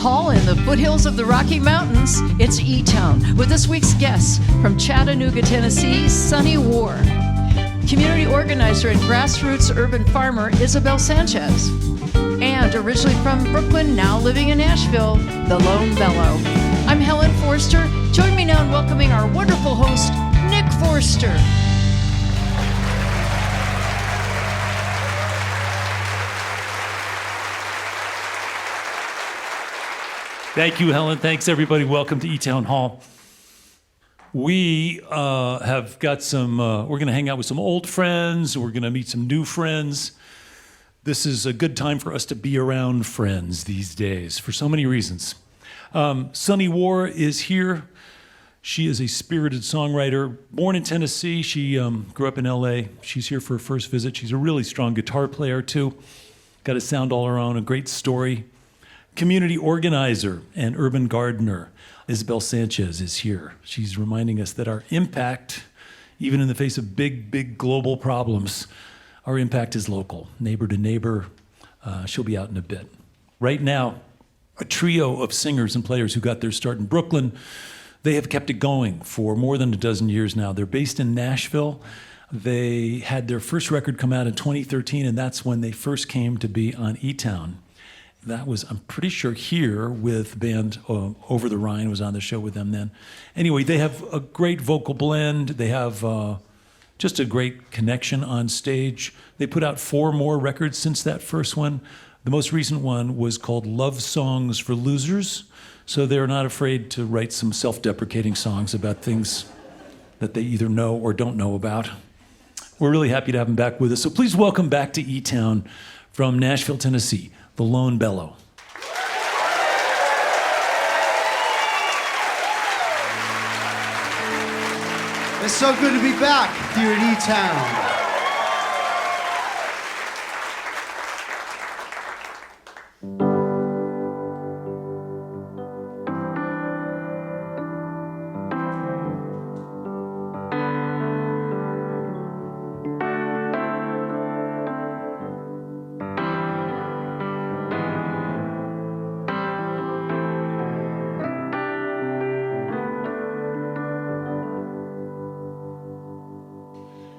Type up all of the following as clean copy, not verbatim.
Hall in the foothills of the Rocky Mountains, it's eTown with this week's guests from Chattanooga, Tennessee, Sonny War, community organizer and grassroots urban farmer Isabel Sanchez, and originally from Brooklyn, now living in Nashville, the Lone Bellow. I'm Helen Forster. Join me now in welcoming our wonderful host, Nick Forster. Thank you, Helen. Thanks, everybody. Welcome to eTown Hall. We have got some, we're going to hang out with some old friends. We're going to meet some new friends. This is a good time for us to be around friends these days for so many reasons. Sonny War is here. She is a spirited songwriter. Born in Tennessee, she grew up in LA. She's here for her first visit. She's a really strong guitar player, too. Got a sound all her own, a great story. Community organizer and urban gardener, Isabel Sanchez, is here. She's reminding us that our impact, even in the face of big global problems, our impact is local, neighbor to neighbor. She'll be out in a bit. Right now, a trio of singers and players who got their start in Brooklyn, they have kept it going for more than a dozen years now. They're based in Nashville. They had their first record come out in 2013, and that's when they first came to be on eTown. That was, I'm pretty sure, here with the band Over the Rhine, was on the show with them then. Anyway, they have a great vocal blend. They have just a great connection on stage. They put out 4 more records since that first one. The most recent one was called Love Songs for Losers. So they're not afraid to write some self-deprecating songs about things that they either know or don't know about. We're really happy to have them back with us. So please welcome back to eTown from Nashville, Tennessee, the Lone Bellow. It's so good to be back here at eTown.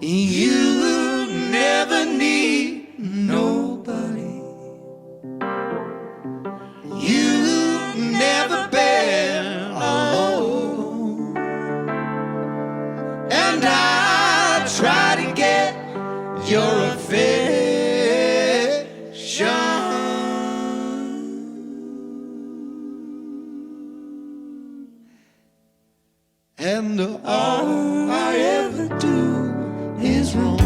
You never need nobody. You never been alone. And I try to get your affection. And all I ever do is wrong.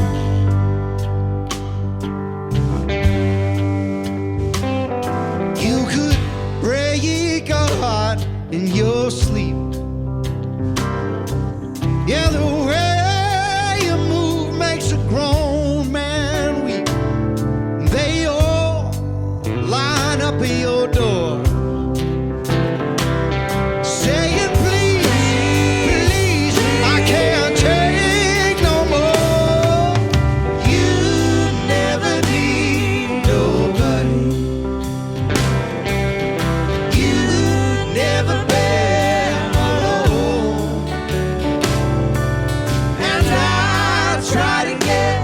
You could break a heart in your sleep. Yeah, the way you move makes a grown man weep. They all line up at your door, saying, please, I can't take no more. You never need nobody. You never been alone. And I try to get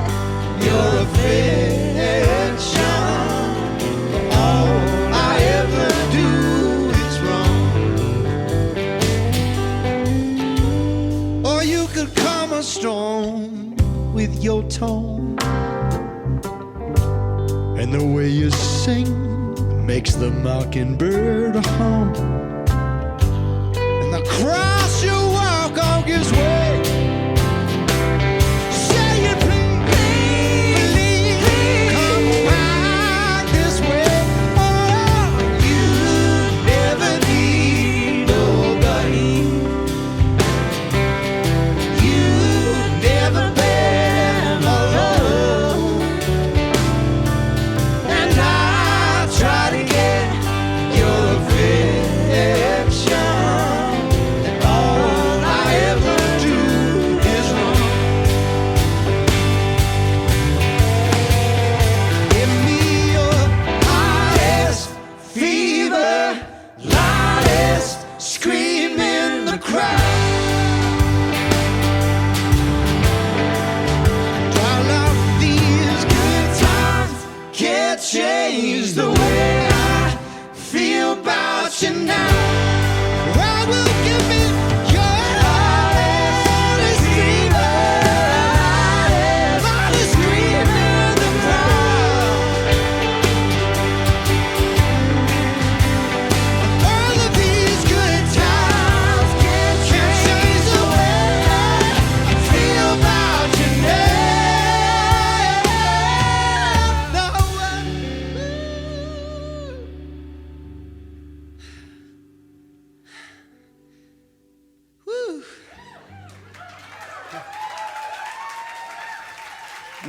your affection. All I ever do is wrong. Or you could come a storm with your tone, and the way you sing makes the mockingbird hum, and the cross you walk on gives way. Say it, please, come back this way. Oh, you never need nobody. You never been alone. And I try to get your affection.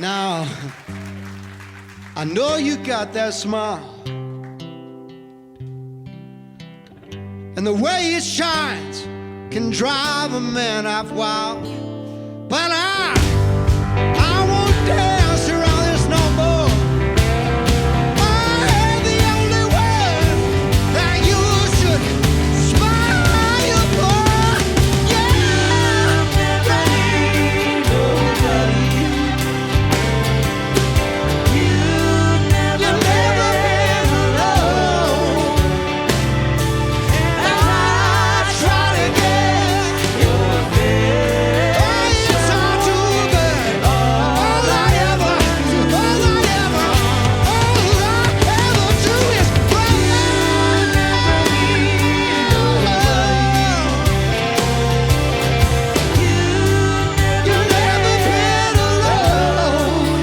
Now, I know you got that smile, and the way it shines can drive a man half wild. But I won't dance around this no more. I am the only one that you should smile for. Yeah, never need nobody. You've never been alone. And I try to get your affection. It's all too good. All I ever do is run. You've never been alone.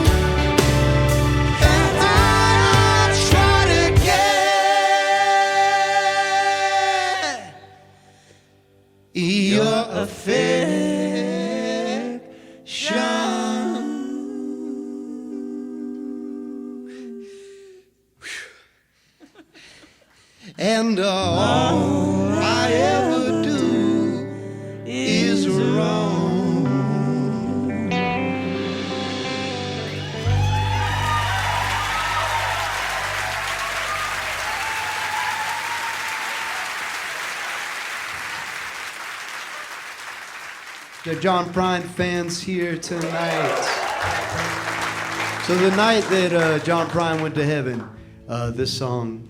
And I try to get your affection. And all I ever do is wrong. The John Prine fans here tonight. So the night that John Prine went to heaven, this song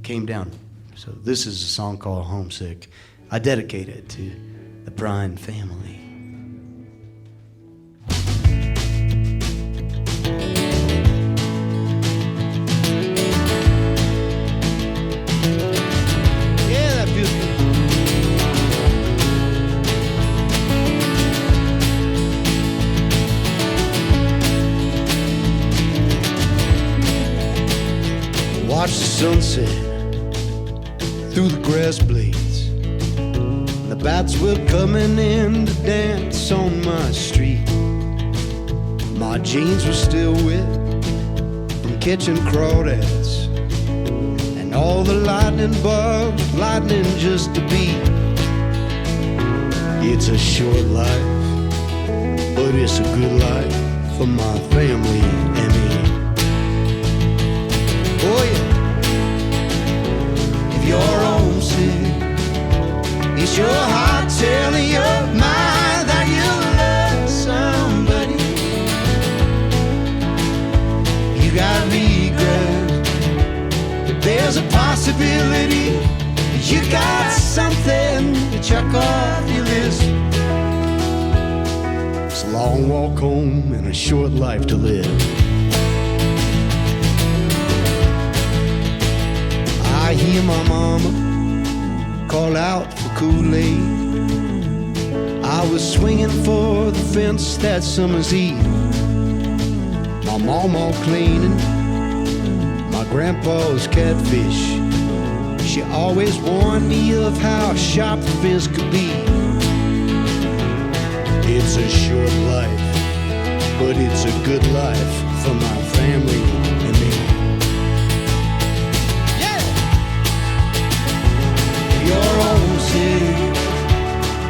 came down. So this is a song called Homesick. I dedicate it to the Prine family. Yeah, that feels good. Watch the sunset through the grass blades. The bats were coming in to dance on my street. My jeans were still wet from catching crawdads, and all the lightning bugs lightning just to beat. It's a short life, but it's a good life for my family and me. Oh yeah. If you're homesick, it's your heart telling your mind that you love somebody. You got regret, but there's a possibility that you got something to check off your list. It's a long walk home and a short life to live. I hear my mama call out for Kool-Aid. I was swinging for the fence that summer's eve. My mama cleaning my grandpa's catfish. She always warned me of how sharp the fence could be. It's a short life, but it's a good life for my family and me. Your own city.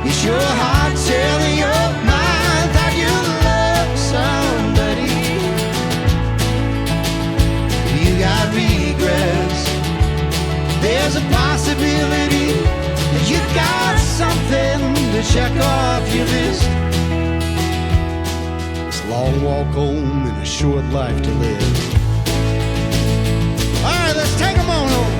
It's your heart telling your mind that you love somebody. You got regrets. There's a possibility that you got something to check off your list. It's a long walk home and a short life to live. All right, let's take them on home.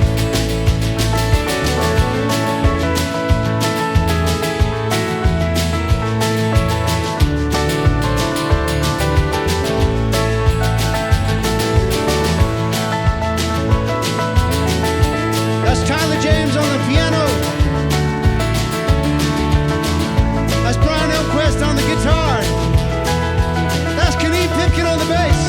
James on the piano. That's Brian Elquist on the guitar. That's Kenny Pipkin on the bass.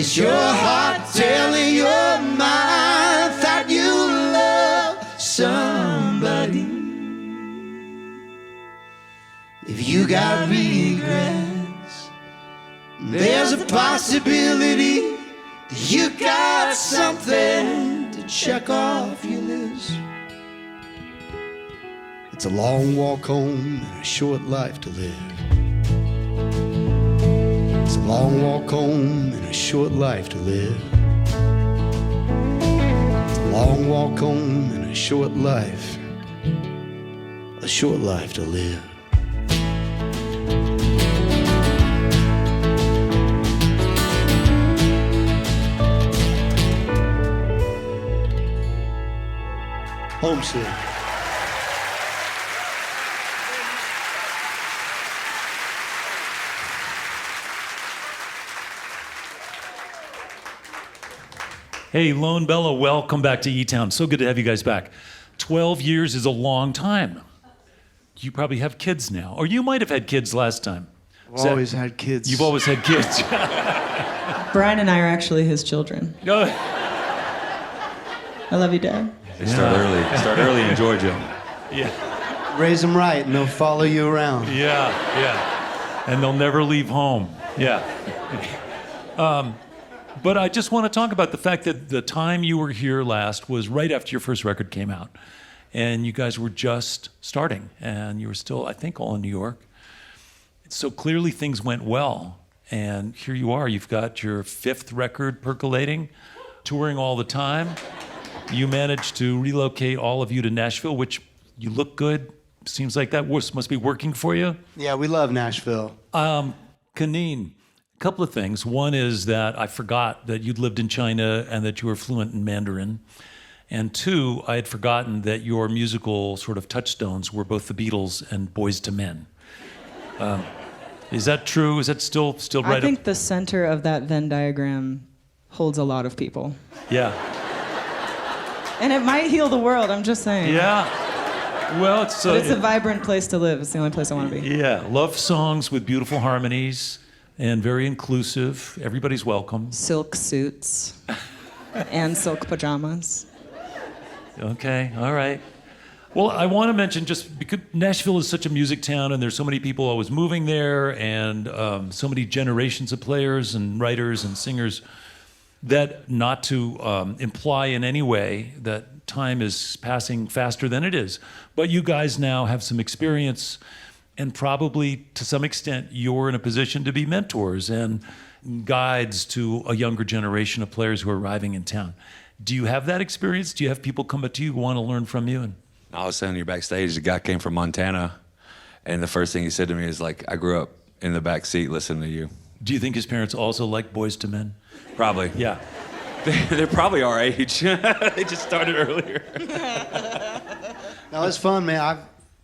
Is your heart telling your mind that you love somebody? If you got regrets, there's a possibility that you got something to check off your list. It's a long walk home and a short life to live. It's a long walk home and a short life to live. It's a long walk home and a short life to live. Homesick. Hey, Lone Bellow, welcome back to eTown. So good to have you guys back. 12 years is a long time. You probably have kids now, or you might have had kids last time. I've always had kids. You've always had kids. Brian and I are actually his children. Go. I love you, Dad. They start early. Start early in Georgia. Yeah, Raise them right and they'll follow you around. yeah. And they'll never leave home. Yeah. But I just want to talk about the fact that the time you were here last was right after your first record came out. And you guys were just starting. And you were still, I think, all in New York. So clearly things went well. And here you are. You've got your 5th record percolating, touring all the time. You managed to relocate all of you to Nashville, which you look good. Seems like that must be working for you. Yeah, we love Nashville. Kaneen, a couple of things. One is that I forgot that you'd lived in China and that you were fluent in Mandarin. And 2, I had forgotten that your musical sort of touchstones were both the Beatles and Boyz II Men. Is that true? Is that still right? I think the center of that Venn diagram holds a lot of people. Yeah. And it might heal the world, I'm just saying. Yeah. Well, But it's a vibrant place to live. It's the only place I want to be. Yeah, love songs with beautiful harmonies and very inclusive. Everybody's welcome. Silk suits and silk pajamas. Okay, all right. Well, I want to mention just because Nashville is such a music town and there's so many people always moving there and so many generations of players and writers and singers that not to imply in any way that time is passing faster than it is. But you guys now have some experience and probably to some extent you're in a position to be mentors and guides to a younger generation of players who are arriving in town. Do you have that experience? Do you have people come up to you who want to learn from you? And I was saying, you're backstage. The guy came from Montana, and the first thing he said to me is like, "I grew up in the back seat listening to you." do you think his parents also like Boyz II Men? Probably. Yeah. They're probably our age. They just started earlier. No, it's fun, man.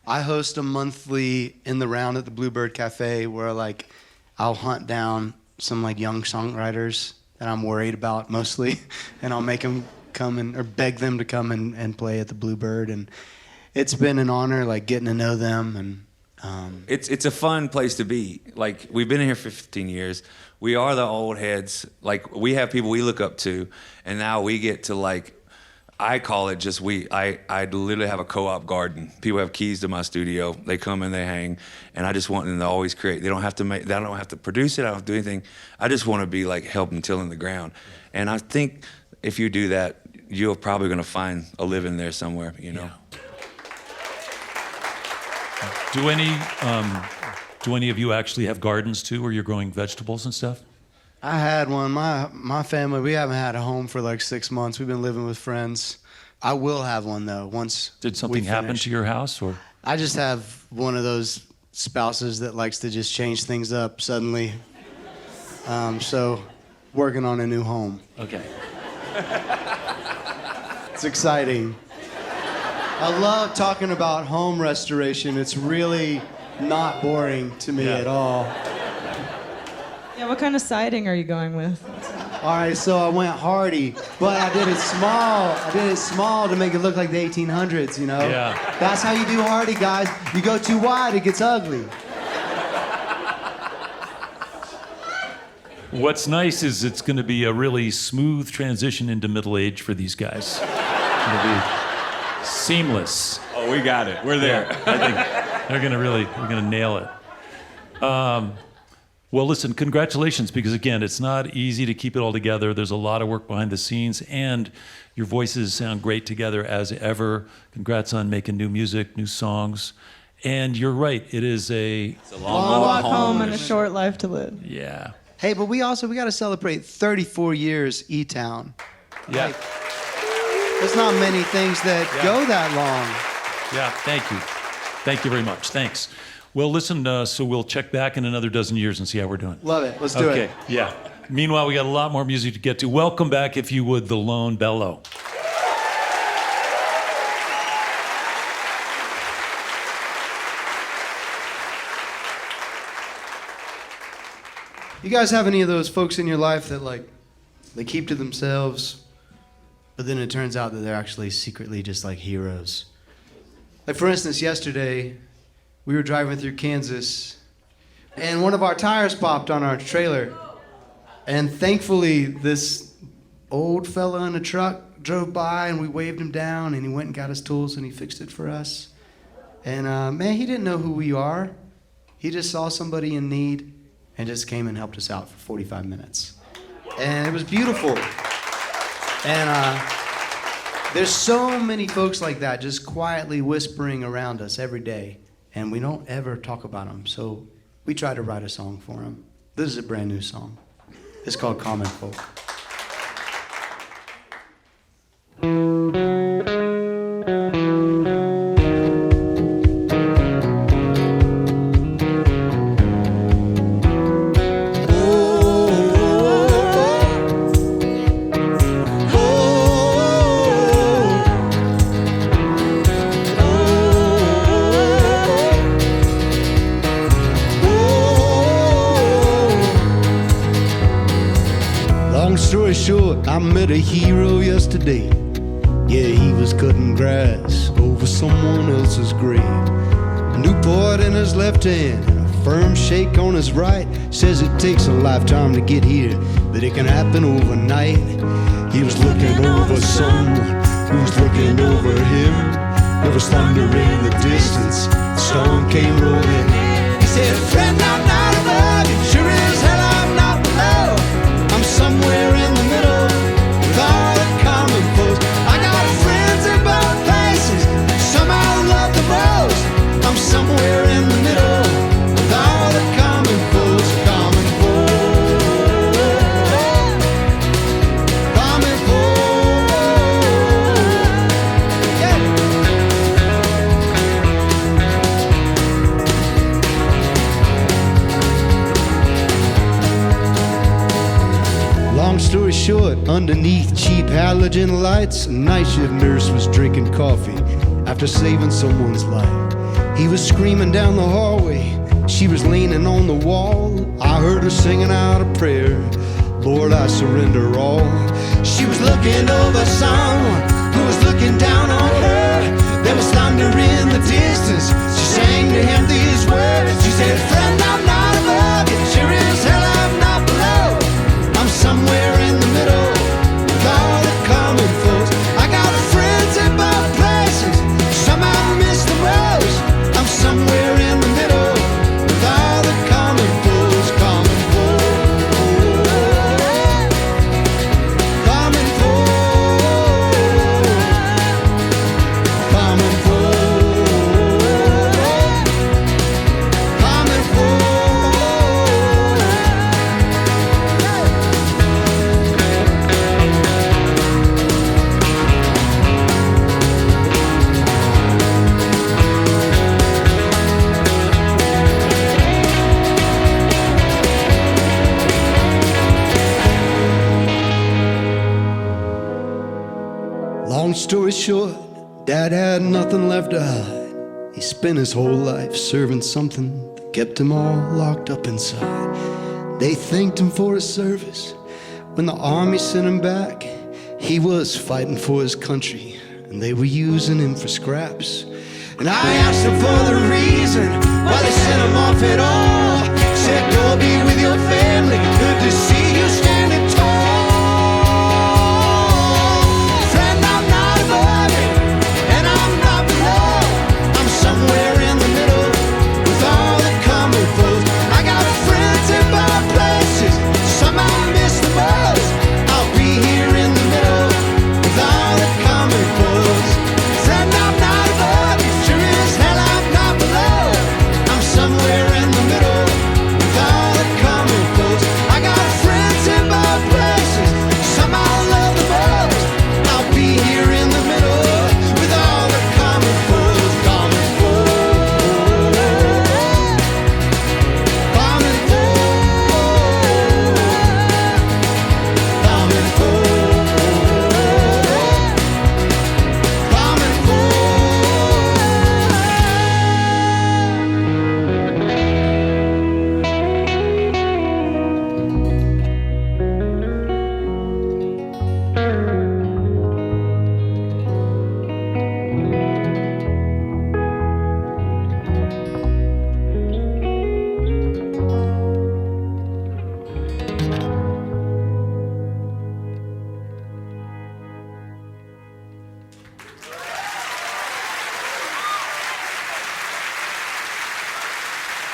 I host a monthly In the Round at the Bluebird Cafe where like I'll hunt down some like young songwriters that I'm worried about mostly, and I'll make them come or beg them to come and play at the Bluebird, and it's been an honor like getting to know them. And It's a fun place to be. Like, we've been here for 15 years. We are the old heads. Like, we have people we look up to, and now we get to like, I call it just I literally have a co-op garden. People have keys to my studio. They come and they hang, and I just want them to always create. They don't have to produce it. I don't have to do anything. I just want to be like helping tilling the ground. And I think if you do that, you're probably going to find a living there somewhere, you know. Yeah. Do any of you actually have gardens too, where you're growing vegetables and stuff? I had one. My family, we haven't had a home for like 6 months. We've been living with friends. I will have one though once. Did something happen to your house, or? I just have one of those spouses that likes to just change things up suddenly. So, working on a new home. Okay. It's exciting. I love talking about home restoration. It's really not boring to me at all. Yeah, what kind of siding are you going with? All right, so I went hardy, but I did it small. I did it small to make it look like the 1800s, you know? Yeah. That's how you do hardy, guys. You go too wide, it gets ugly. What's nice is it's going to be a really smooth transition into middle age for these guys. It's going to be seamless. Oh, we got it. We're there. I think we're going to nail it. Well, listen, congratulations, because again, it's not easy to keep it all together. There's a lot of work behind the scenes, and your voices sound great together as ever. Congrats on making new music, new songs. And you're right, it's a Long walk home and a short life to live. yeah. Hey, but we got to celebrate 34 years eTown. Yeah. There's not many things that go that long. Yeah, thank you. Thank you very much. Thanks. Well, listen, so we'll check back in another dozen years and see how we're doing. Love it. Let's do it. Okay, yeah. Meanwhile, we got a lot more music to get to. Welcome back, if you would, the Lone Bellow. You guys have any of those folks in your life that, like, they keep to themselves, but then it turns out that they're actually secretly just like heroes? Like, for instance, yesterday, we were driving through Kansas, and one of our tires popped on our trailer. And thankfully, this old fella in a truck drove by, and we waved him down, and he went and got his tools, and he fixed it for us. And man, he didn't know who we are. He just saw somebody in need and just came and helped us out for 45 minutes. And it was beautiful. And there's so many folks like that just quietly whispering around us every day, and we don't ever talk about them. So we try to write a song for them. This is a brand new song. It's called Common Folk. Long story short, I met a hero yesterday. Yeah, he was cutting grass over someone else's grave. A Newport in his left hand and a firm shake on his right. Says it takes a lifetime to get here, but it can happen overnight. He was looking over someone who was looking over him. There was thunder in the distance, the storm came rolling in. He said, friend, I'm not above you, sure as hell I'm not below. I'm somewhere in the middle with all the common folks. I got friends in both places, some I love the most. I'm somewhere in the middle with all the common folks. Common folks, common folks, yeah. Long story short, underneath cheap halogen lights, a night shift nurse was drinking coffee after saving someone's life. He was screaming down the hallway, she was leaning on the wall. I heard her singing out a prayer, Lord, I surrender all. She was looking over someone who was looking down on her. There was thunder in the distance, she sang to him these words. She said, friend, I'm not above you, sure as hell I'm not below. I'm somewhere in the middle with all the common folks. I got friends in both places, somehow miss the most. I'm somewhere in the middle with all the common folks. Common folks, common folks, common folks, common folks. Long story short, Dad had nothing left to hide. He spent his whole life serving something that kept him all locked up inside. They thanked him for his service. When the army sent him back, he was fighting for his country, and they were using him for scraps. And I asked him for the reason why they sent him off at all. Said, go be with your family, good to see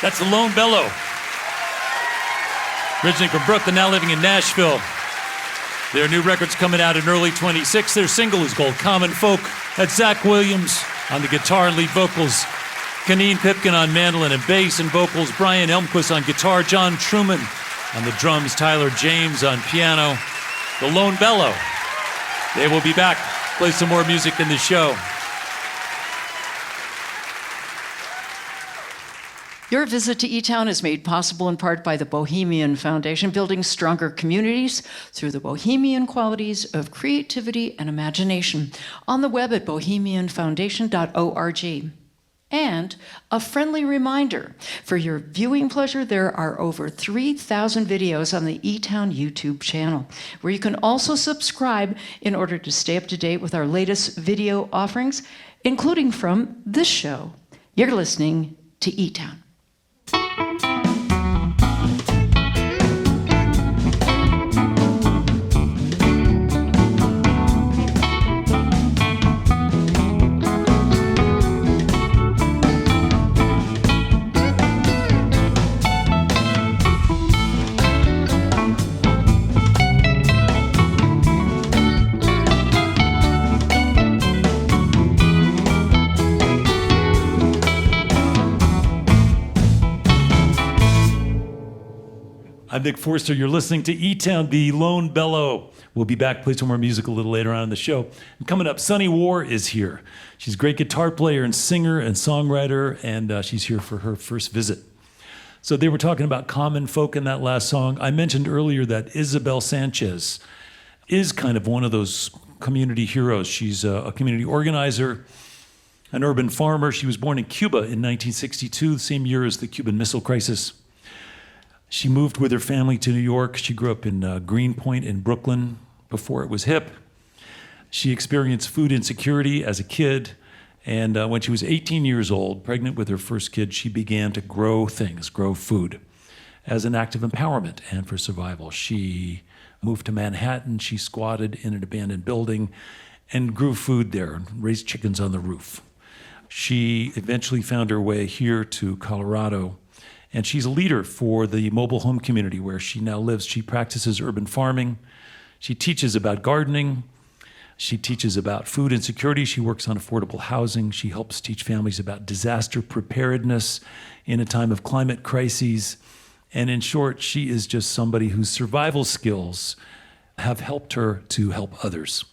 That's the Lone Bellow. Originally from Brooklyn, now living in Nashville. Their new record's coming out in early 26. Their single is called Common Folk. That's Zach Williams on the guitar and lead vocals. Kaneen Pipkin on mandolin and bass and vocals. Brian Elmquist on guitar. John Truman on the drums. Tyler James on piano. The Lone Bellow. They will be back. Play some more music in the show. Your visit to eTown is made possible in part by the Bohemian Foundation, building stronger communities through the Bohemian qualities of creativity and imagination. On the web at bohemianfoundation.org. And a friendly reminder, for your viewing pleasure, there are over 3,000 videos on the eTown YouTube channel, where you can also subscribe in order to stay up to date with our latest video offerings, including from this show. You're listening to eTown. I'm Nick Forster. You're listening to eTown, the Lone Bellow. We'll be back, play some more music a little later on in the show. And coming up, Sunny War is here. She's a great guitar player and singer and songwriter, and she's here for her first visit. So they were talking about common folk in that last song. I mentioned earlier that Isabel Sanchez is kind of one of those community heroes. She's a community organizer, an urban farmer. She was born in Cuba in 1962, the same year as the Cuban Missile Crisis. She moved with her family to New York. She grew up in Greenpoint in Brooklyn before it was hip. She experienced food insecurity as a kid, and when she was 18 years old, pregnant with her first kid, she began to grow things, grow food, as an act of empowerment and for survival. She moved to Manhattan. She squatted in an abandoned building and grew food there and raised chickens on the roof. She eventually found her way here to Colorado. And she's a leader for the mobile home community where she now lives. She practices urban farming. She teaches about gardening. She teaches about food insecurity. She works on affordable housing. She helps teach families about disaster preparedness in a time of climate crises. And in short, she is just somebody whose survival skills have helped her to help others.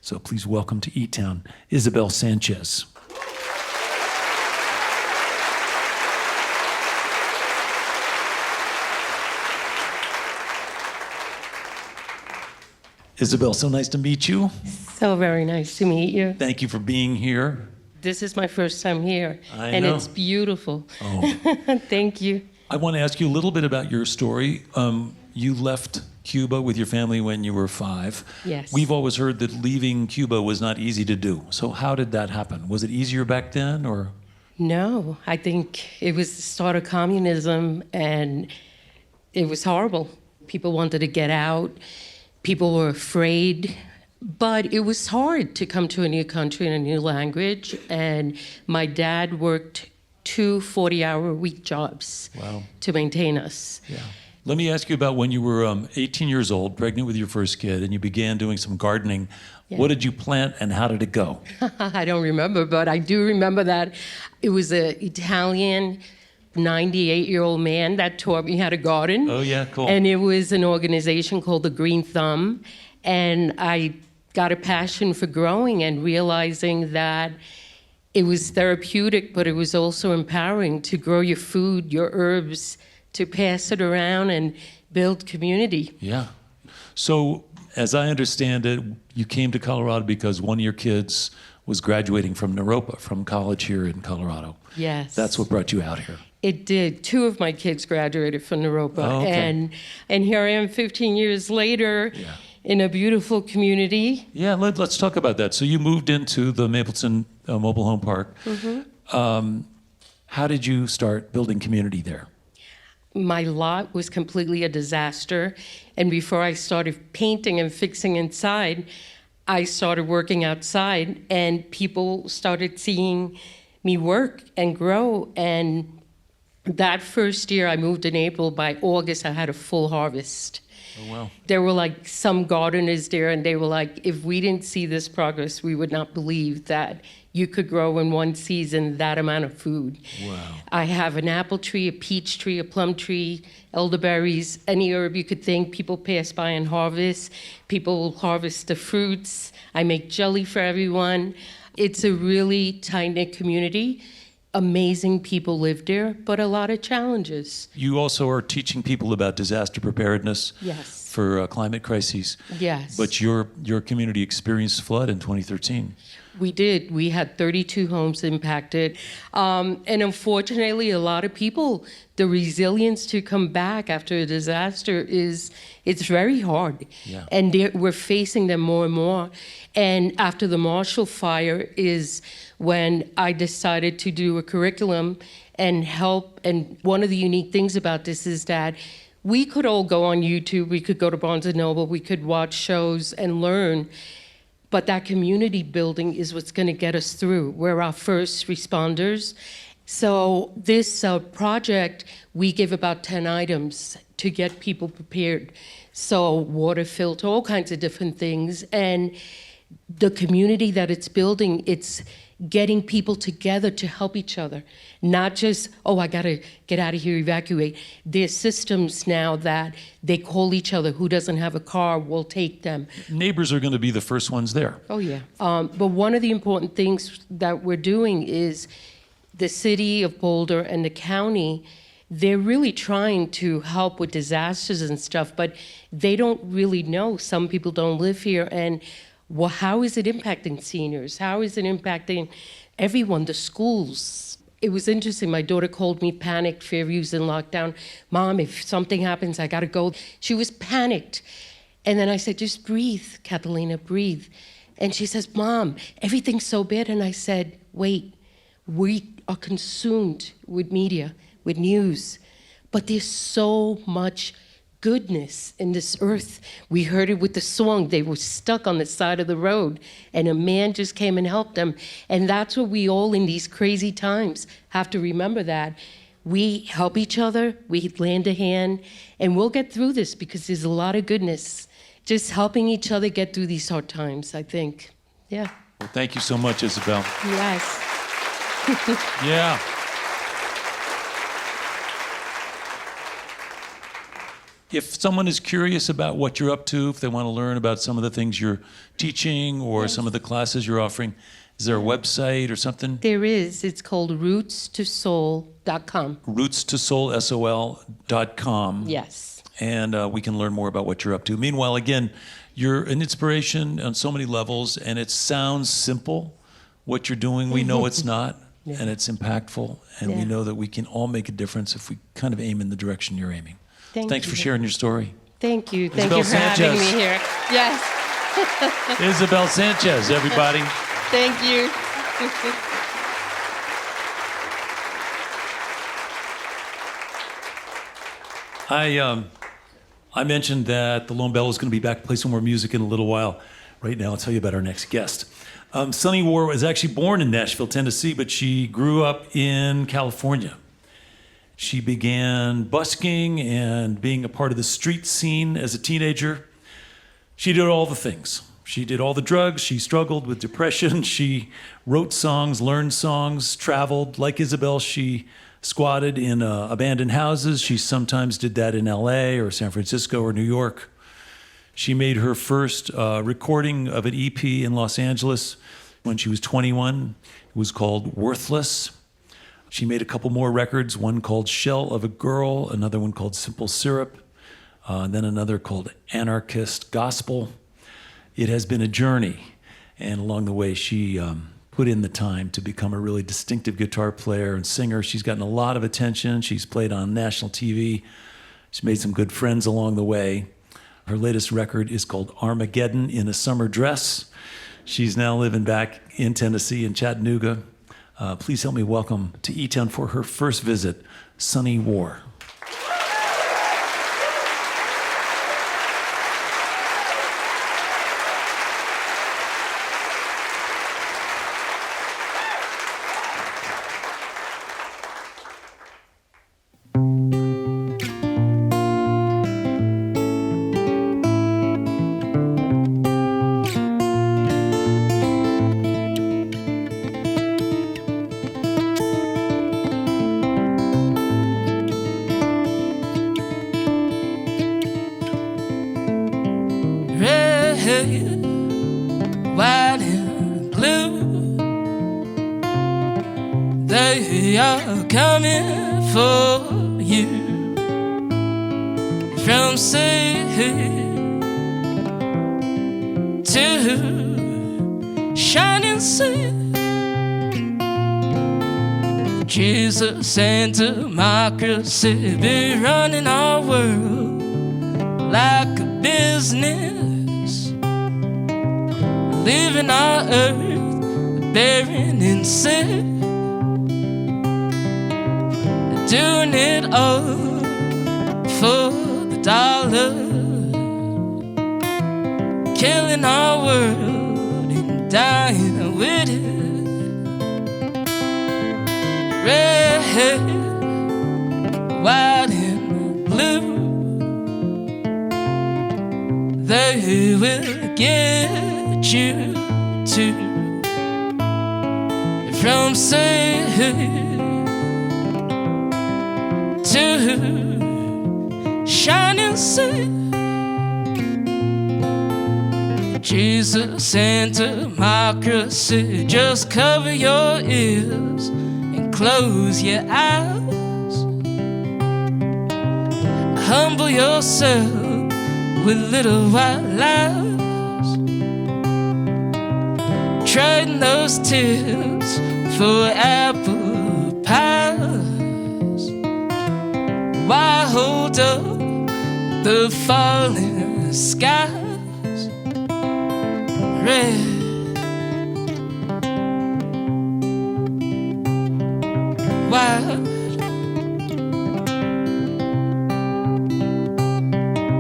So please welcome to eTown, Isabel Sanchez. Isabel, so nice to meet you. So very nice to meet you. Thank you for being here. This is my first time here, and know. it's beautiful. Oh. Thank you. I want to ask you a little bit about your story. You left Cuba with your family when you were 5. Yes. We've always heard that leaving Cuba was not easy to do. So how did that happen? Was it easier back then, or? No, I think it was the start of communism, and it was horrible. People wanted to get out. People were afraid, but it was hard to come to a new country and a new language. And my dad worked 2 40-hour-a-week jobs to maintain us. Yeah. Let me ask you about when you were 18 years old, pregnant with your first kid, and you began doing some gardening. Yeah. What did you plant and how did it go? I don't remember, but I do remember that it was an Italian 98-year-old man that taught me how to garden. Oh, yeah, cool. And it was an organization called the Green Thumb. And I got a passion for growing and realizing that it was therapeutic, but it was also empowering to grow your food, your herbs, to pass it around and build community. Yeah. So, as I understand it, you came to Colorado because one of your kids was graduating from Naropa, from college here in Colorado. Yes. That's what brought you out here. It did. 2 of my kids graduated from Naropa. Oh, okay. And here I am 15 years later in a beautiful community. Yeah, let's talk about that. So you moved into the Mapleton Mobile Home Park. Mm-hmm. How did you start building community there? My lot was completely a disaster. And before I started painting and fixing inside, I started working outside, and people started seeing me work and grow, and That first year I moved in April, by August I had a full harvest. Oh, wow. There were like some gardeners there, and they were like, if we didn't see this progress, we would not believe that you could grow in one season that amount of food. Wow. I have an apple tree, a peach tree, a plum tree, elderberries, any herb you could think. People pass by and harvest. People will harvest the fruits. I make jelly for everyone. It's a really tight-knit community. Amazing people live there, but a lot of challenges. You also are teaching people about disaster preparedness. Yes. For climate crises. Yes. But your community experienced flood in 2013. We did. We had 32 homes impacted. And unfortunately, a lot of people, the resilience to come back after a disaster it's very hard. Yeah. And we're facing them more and more. And after the Marshall Fire is when I decided to do a curriculum and help. And one of the unique things about this is that we could all go on YouTube, we could go to Barnes & Noble, we could watch shows and learn, but that community building is what's gonna get us through. We're our first responders. So this project, we give about 10 items to get people prepared. So water filter, all kinds of different things. And the community that it's building, it's getting people together to help each other. Not just, oh, I gotta get out of here, evacuate. There's systems now that they call each other. Who doesn't have a car, we'll take them. Neighbors are going to be the first ones there. Oh, yeah. But one of the important things that we're doing is the city of Boulder and the county, they're really trying to help with disasters and stuff, but they don't really know. Some people don't live here. And well, how is it impacting seniors? How is it impacting everyone, the schools? It was interesting. My daughter called me panicked, Fairview's in lockdown. Mom, if something happens, I gotta go. She was panicked. And then I said, just breathe, Catalina, breathe. And she says, Mom, everything's so bad. And I said, wait, we are consumed with media, with news, but there's so much goodness in this earth. We heard it with the song. They were stuck on the side of the road, and a man just came and helped them. And that's what we all in these crazy times have to remember, that we help each other, we lend a hand, and we'll get through this because there's a lot of goodness. Just helping each other get through these hard times, I think. Yeah. Well, thank you so much, Isabel. Yes. Yeah. If someone is curious about what you're up to, if they want to learn about some of the things you're teaching or some of the classes you're offering, is there a website or something? There is. It's called rootstosoul.com. rootstosoul.com. Yes. And we can learn more about what you're up to. Meanwhile, again, you're an inspiration on so many levels, and it sounds simple, what you're doing. We know it's not, and it's impactful, and we know that we can all make a difference if we kind of aim in the direction you're aiming. Thanks for sharing your story. Thank you. Thank Isabel you for having Sanchez. me here. Yes. Isabel Sanchez, everybody. Thank you. I mentioned that the Lone Bellow is going to be back to play some more music in a little while. Right now, I'll tell you about our next guest. Sunny War was actually born in Nashville, Tennessee, but she grew up in California. She began busking and being a part of the street scene as a teenager. She did all the things. She did all the drugs. She struggled with depression. She wrote songs, learned songs, traveled. Like Isabel, she squatted in abandoned houses. She sometimes did that in LA or San Francisco or New York. She made her first recording of an EP in Los Angeles when she was 21. It was called Worthless. She made a couple more records, one called Shell of a Girl, another one called Simple Syrup, then another called Anarchist Gospel. It has been a journey, and along the way she put in the time to become a really distinctive guitar player and singer. She's gotten a lot of attention. She's played on national TV. She's made some good friends along the way. Her latest record is called Armageddon in a Summer Dress. She's now living back in Tennessee, in Chattanooga. Please help me welcome to eTown for her first visit, Sunny War. They are coming for you from sea to shining sea. Jesus and democracy be running our world like a business, leaving our earth barren and sick, doing it all for the dollar, killing our world and dying with it. Red, white, and blue, they will get you too. From sea to shining sea. Jesus and democracy, just cover your ears and close your eyes. Humble yourself with little white lies. Trading those tips for apple pies. Why hold up the falling skies? Red, white,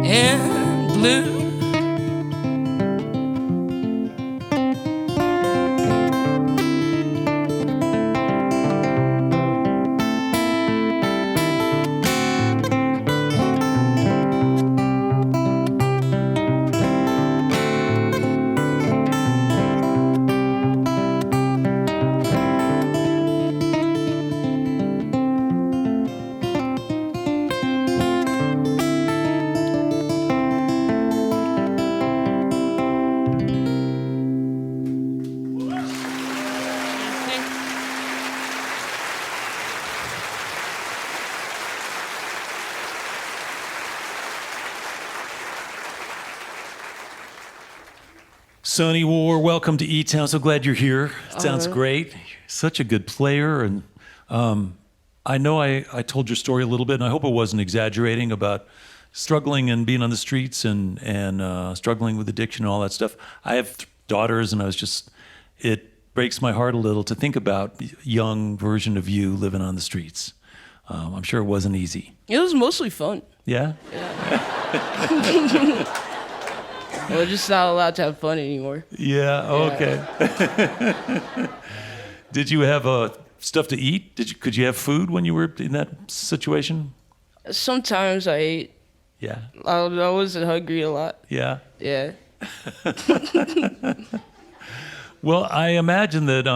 and blue. Sonny War, welcome to eTown. So glad you're here. It sounds great. You're such a good player. And I know I told your story a little bit, and I hope it wasn't exaggerating about struggling and being on the streets and struggling with addiction and all that stuff. I have daughters, and it breaks my heart a little to think about a young version of you living on the streets. I'm sure it wasn't easy. It was mostly fun. Yeah? We're just not allowed to have fun anymore. Yeah, okay. Did you have stuff to eat? Could you have food when you were in that situation? Sometimes I ate. Yeah. I wasn't hungry a lot. Yeah. Yeah. Well, I imagine that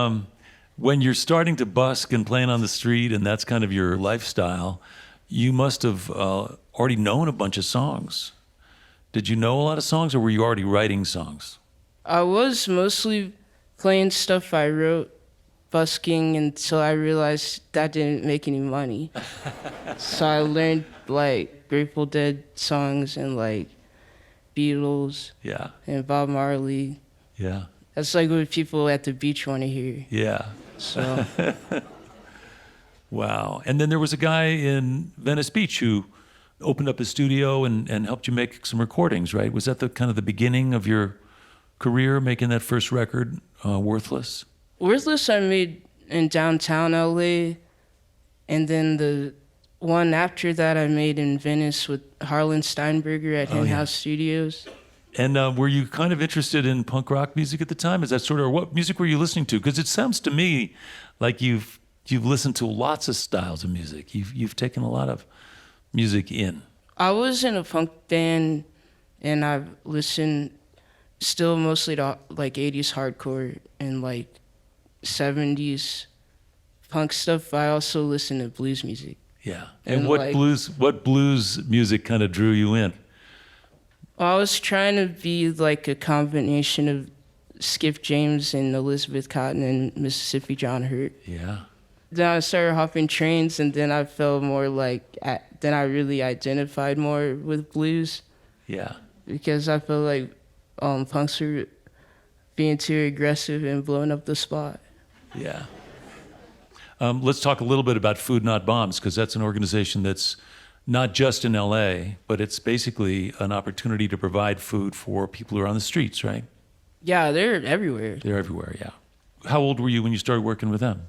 when you're starting to busk and playing on the street and that's kind of your lifestyle, you must have already known a bunch of songs. Did you know a lot of songs, or were you already writing songs? I was mostly playing stuff I wrote, busking, until I realized that didn't make any money. So I learned like Grateful Dead songs and like Beatles. Yeah. And Bob Marley. Yeah. That's like what people at the beach want to hear. Yeah. So. Wow. And then there was a guy in Venice Beach who opened up a studio and helped you make some recordings, right? Was that the kind of the beginning of your career, making that first record, Worthless? Worthless I made in downtown LA, and then the one after that I made in Venice with Harlan Steinberger at Hen House Studios. And were you kind of interested in punk rock music at the time? Is that sort of, or what music were you listening to? Because it sounds to me like you've listened to lots of styles of music. You've taken a lot of music in. I was in a punk band, and I've listened still mostly to like 80s hardcore and like 70s punk stuff. I also listen to blues music. Yeah. And what blues music kind of drew you in? Well, I was trying to be like a combination of Skip James and Elizabeth Cotton and Mississippi John Hurt. Yeah. Then I started hopping trains, and then I felt more like, then I really identified more with blues. Yeah. Because I felt like punks were being too aggressive and blowing up the spot. Yeah. Let's talk a little bit about Food Not Bombs, because that's an organization that's not just in LA, but it's basically an opportunity to provide food for people who are on the streets, right? Yeah, they're everywhere. They're everywhere, yeah. How old were you when you started working with them?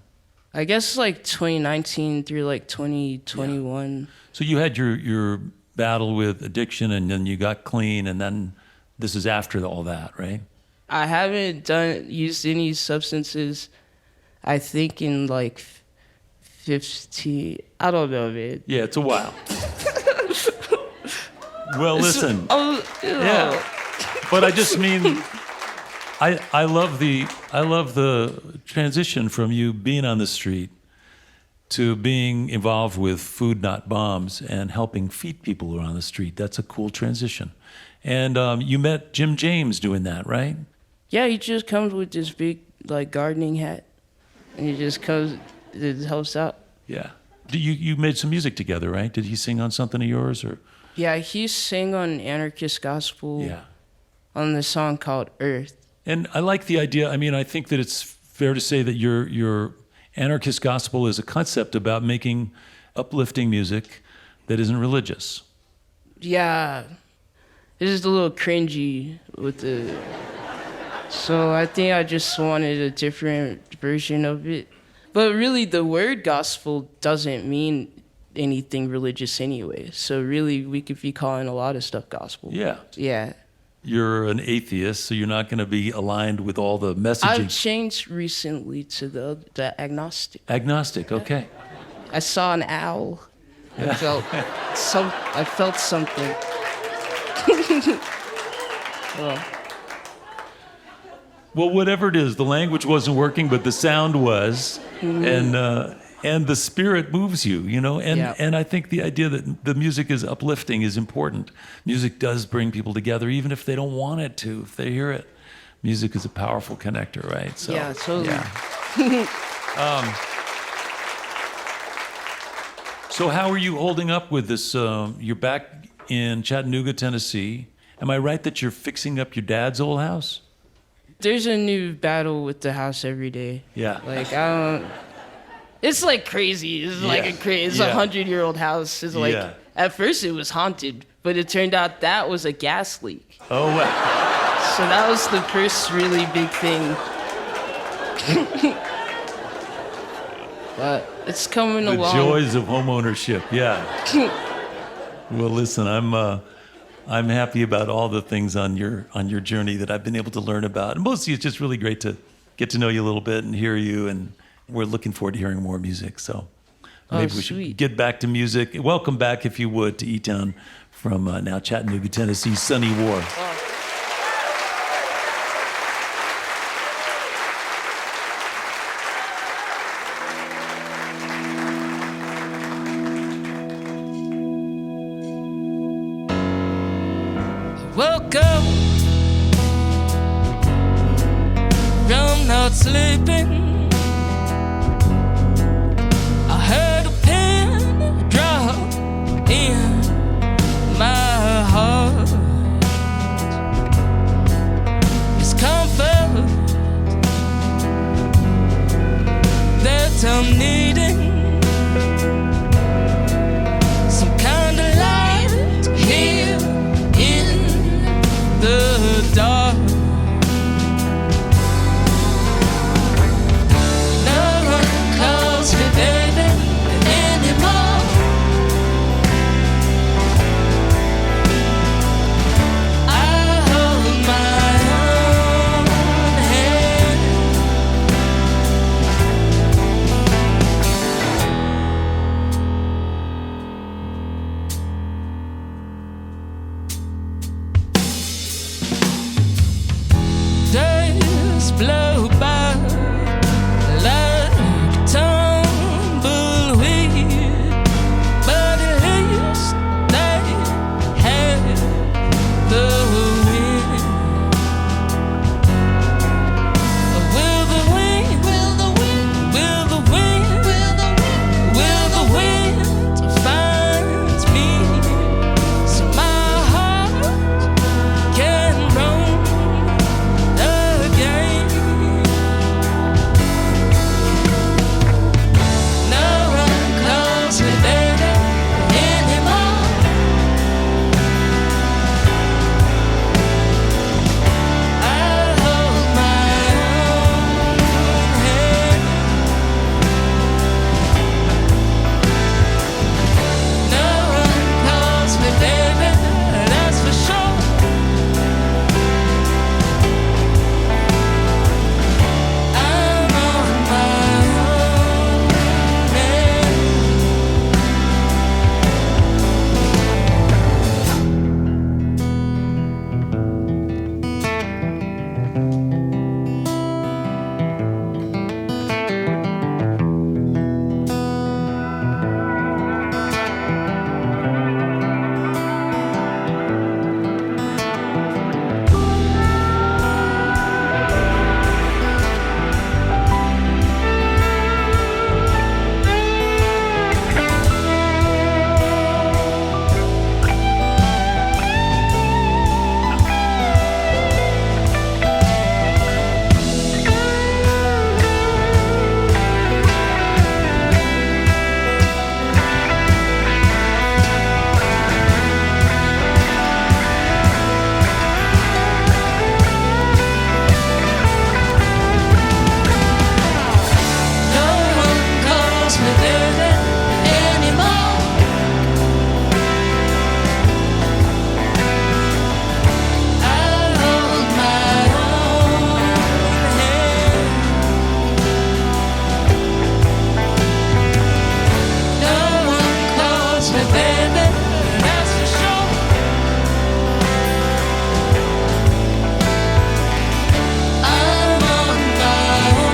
I guess like 2019 through like 2021. Yeah. So you had your battle with addiction, and then you got clean, and then this is after all that, right? I haven't used any substances, I think, in like 50, I don't know, man. Yeah, it's a while. Well, listen. Yeah. But I just mean, I love the transition from you being on the street to being involved with Food Not Bombs and helping feed people who are on the street. That's a cool transition. And you met Jim James doing that, right? Yeah, he just comes with this big like gardening hat, and he just comes, it helps out. Yeah. You made some music together, right? Did he sing on something of yours, or? Yeah, he sang on Anarchist Gospel. Yeah. On the song called Earth. And I like the idea. I mean, I think that it's fair to say that your Anarchist Gospel is a concept about making uplifting music that isn't religious. Yeah. It's just a little cringy with the... So I think I just wanted a different version of it. But really, the word gospel doesn't mean anything religious anyway. So really, we could be calling a lot of stuff gospel. Yeah. Yeah. You're an atheist, so you're not going to be aligned with all the messaging. I've changed recently to the agnostic. Agnostic, okay. I saw an owl. I felt something. Well, whatever it is, the language wasn't working, but the sound was, and the spirit moves you, you know. And I think the idea that the music is uplifting is important. Music does bring people together, even if they don't want it to. If they hear it, music is a powerful connector, right? So, yeah, totally. Yeah. So how are you holding up with this? You're back in Chattanooga, Tennessee. Am I right that you're fixing up your dad's old house? There's a new battle with the house every day. Yeah. Like, I don't... It's like crazy. It's like a 100-year-old house. It's like, at first it was haunted, but it turned out that was a gas leak. Oh, wow. So that was the first really big thing. But it's coming along. The joys of homeownership, yeah. Well, listen, I'm happy about all the things on your journey that I've been able to learn about. And mostly it's just really great to get to know you a little bit and hear you, and we're looking forward to hearing more music. So maybe we should get back to music. Welcome back, if you would, to eTown from now Chattanooga, Tennessee, Sunny War. Welcome from not sleeping. I heard a pin drop in my heart. It's comfort that I'm needing. Some kind of light here in the dark. miss me, baby, that's for sure. I'm on my own,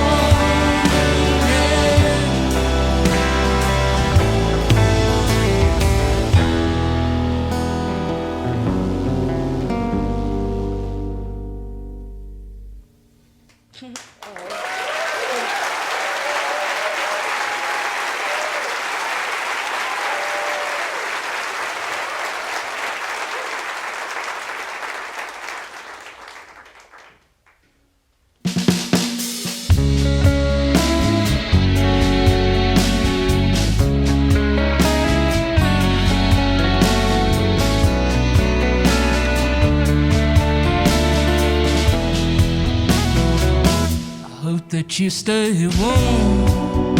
that you stay warm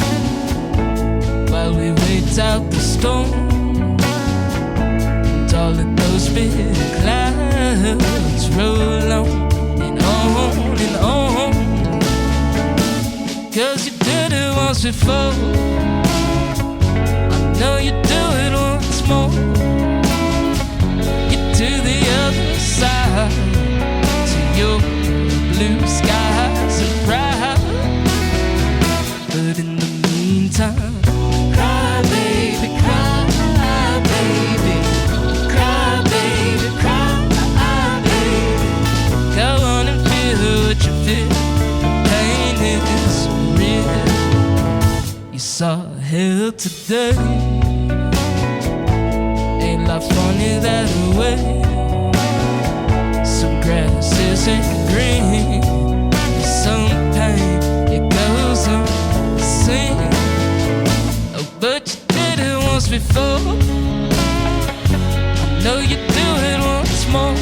while we wait out the storm and all of those big clouds roll on and on and on. 'Cause you did it once before, I know you do it once more. Get to the other side, to your blue skies and bright. But in the meantime, cry baby, cry baby, cry baby, cry baby. Go on and feel what you feel. Pain is real. You saw hell today. Ain't life funny that way? Some grass isn't green, some pain it goes on. Oh, but you did it once before, I know you do it once more.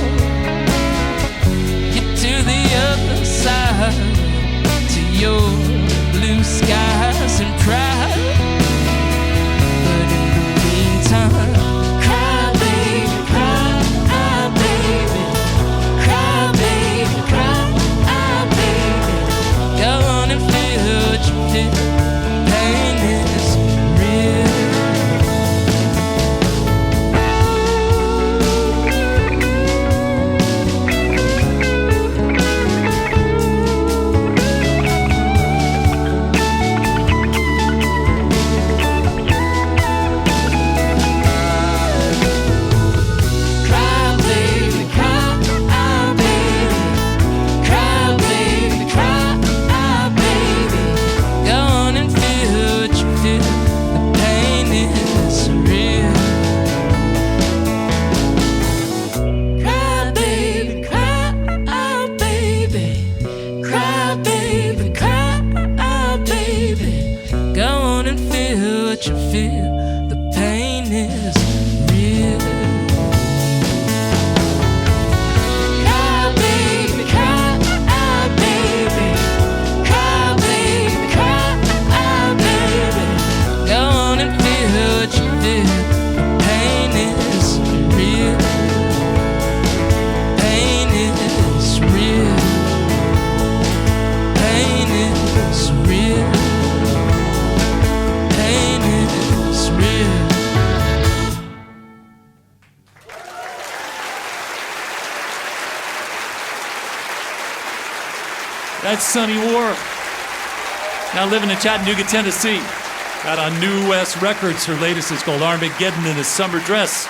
Get to the other side, to your blue skies and pride. But in the meantime, cry baby, cry baby, cry baby, cry baby. Go on and feel what you feel. Pain is real. That's Sunny War. Now living in Chattanooga, Tennessee. Got on New West Records. Her latest is called Armageddon in a Summer Dress,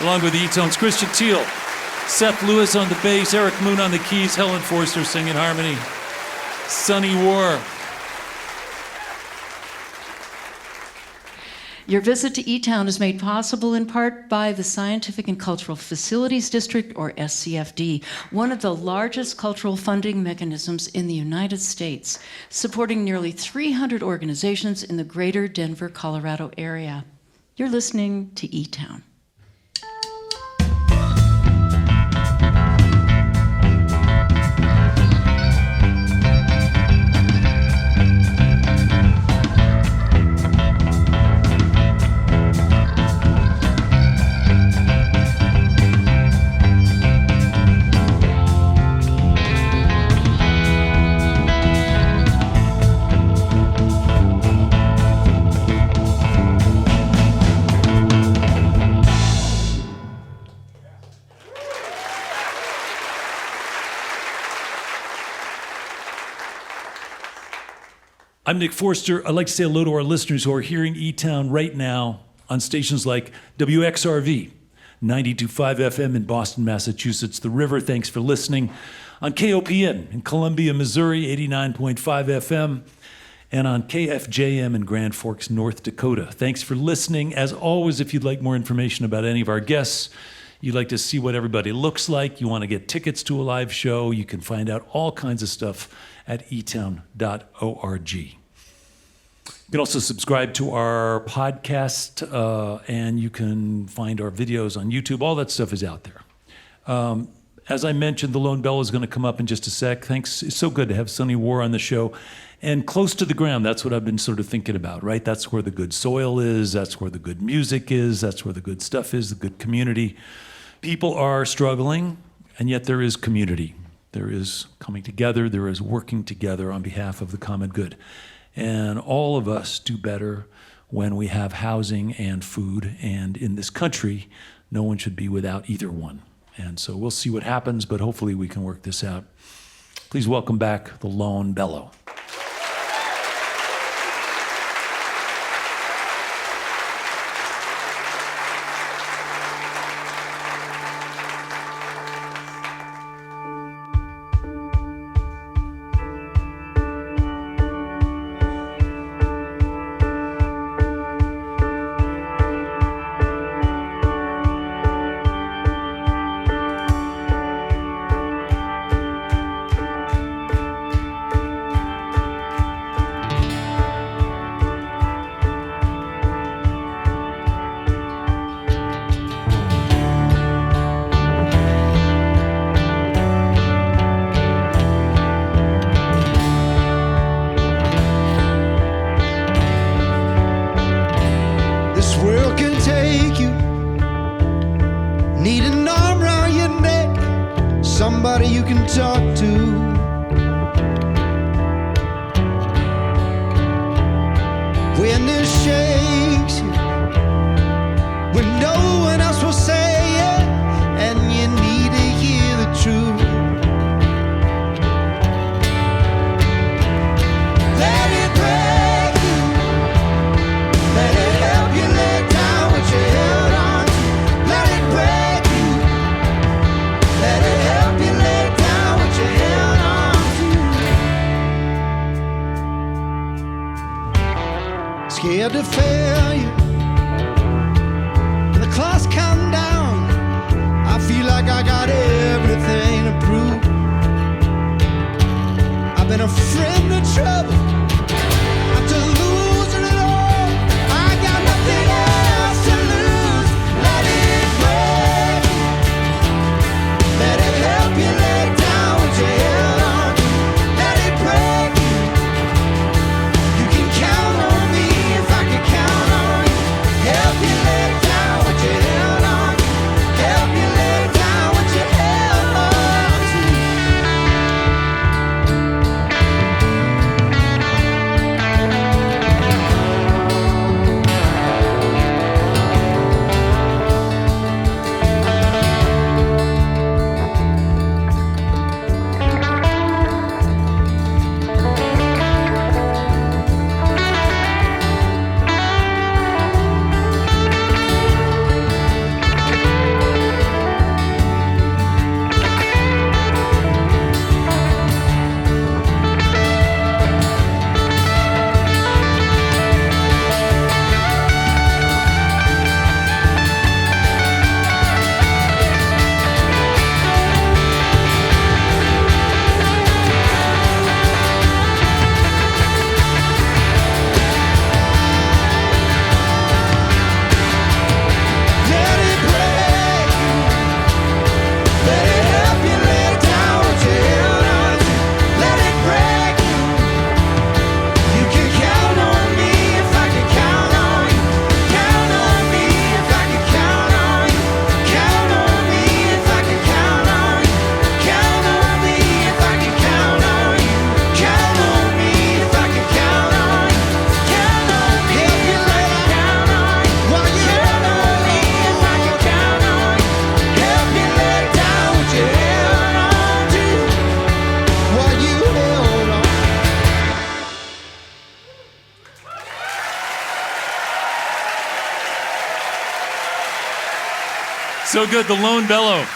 along with eTone's Christian Teal. Seth Lewis on the bass, Eric Moon on the keys, Helen Forster singing harmony. Sunny War. Your visit to eTown is made possible in part by the Scientific and Cultural Facilities District, or SCFD, one of the largest cultural funding mechanisms in the United States, supporting nearly 300 organizations in the greater Denver, Colorado area. You're listening to eTown. I'm Nick Forster. I'd like to say hello to our listeners who are hearing eTown right now on stations like WXRV, 92.5 FM in Boston, Massachusetts, The River. Thanks for listening. On KOPN in Columbia, Missouri, 89.5 FM. And on KFJM in Grand Forks, North Dakota. Thanks for listening. As always, if you'd like more information about any of our guests, you'd like to see what everybody looks like, you want to get tickets to a live show, you can find out all kinds of stuff at eTown.org. You can also subscribe to our podcast, and you can find our videos on YouTube. All that stuff is out there. As I mentioned, the Lone Bellow is going to come up in just a sec. Thanks. It's so good to have Sonny War on the show. And close to the ground, that's what I've been sort of thinking about, right? That's where the good soil is. That's where the good music is. That's where the good stuff is, the good community. People are struggling, and yet there is community. There is coming together. There is working together on behalf of the common good. And all of us do better when we have housing and food. And in this country, no one should be without either one. And so we'll see what happens, but hopefully we can work this out. Please welcome back the Lone Bellow. Somebody you can talk to. When this shakes you, when no one else will say it, and you need to hear the truth. Let it break you, let it help you lay down what you held on to. Let it break you, let it help you lay down what you held on to. Scared to fail you, and the clock's counting down. I feel like I got everything to prove. I've been a friend of trouble, after losing it all. I got nothing else to lose. Let it break you, let it help you lay down what you held on to. Let it break you, you can count on me if I can count on you. Help you lay down what you held on to. Help you lay down what you held on to. So good, the Lone Bellow,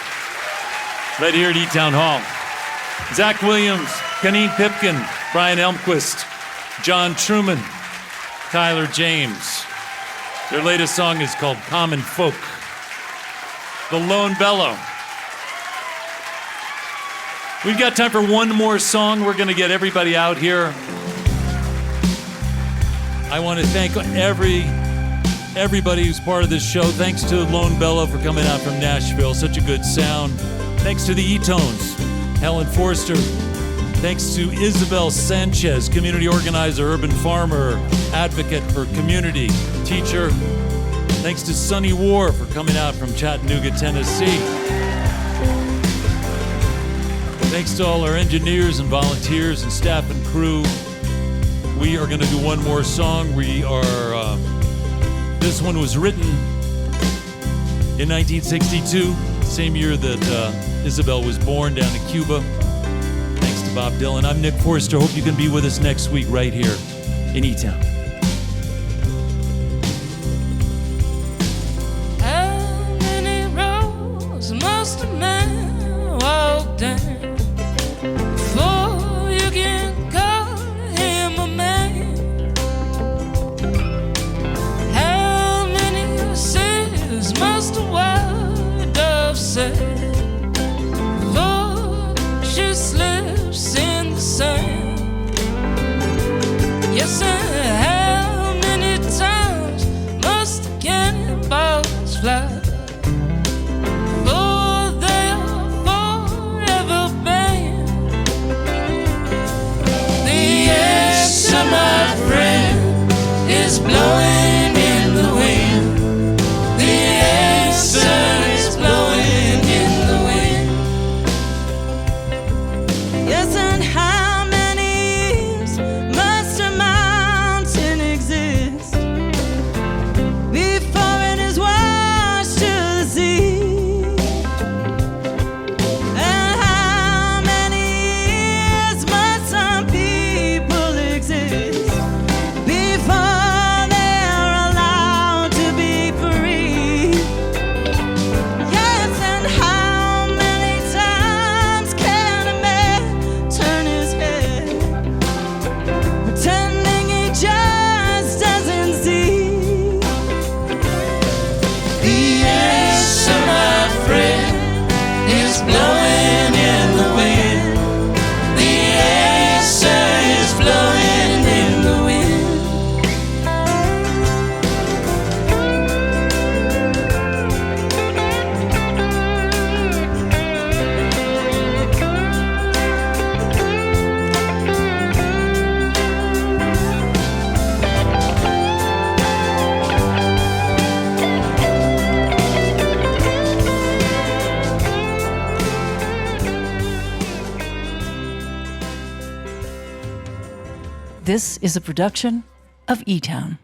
right here at eTown Hall. Zach Williams, Kaneen Pipkin, Brian Elmquist, John Truman, Tyler James. Their latest song is called Common Folk. The Lone Bellow. We've got time for one more song. We're going to get everybody out here. I want to thank everybody who's part of this show. Thanks to Lone Bellow for coming out from Nashville. Such a good sound. Thanks to the E-Tones, Helen Forster. Thanks to Isabel Sanchez, community organizer, urban farmer, advocate for community, teacher. Thanks to Sonny War for coming out from Chattanooga, Tennessee. Thanks to all our engineers and volunteers and staff and crew. We are going to do one more song. This one was written in 1962, same year that Isabel was born down in Cuba. Thanks to Bob Dylan. I'm Nick Forster. Hope you can be with us next week right here in eTown. How many roads must a man walk down before you can call him a man? How many seas must a wild dove sail before she slips in the sand? Yes, and how many times must the cannonballs fly before they are forever banned? The answer, my friend, is blowing in the wind. The answer is blowing in the wind. Yes, and how many years must a mountain exist before it is washed to the sea? And how many years must some people exist before they're allowed to be free? Yes, and how many times can a man turn his head, pretending he just doesn't see? The answer, my friend, is blowing in the wind. The answer is blowing in the wind. This is a production of eTown.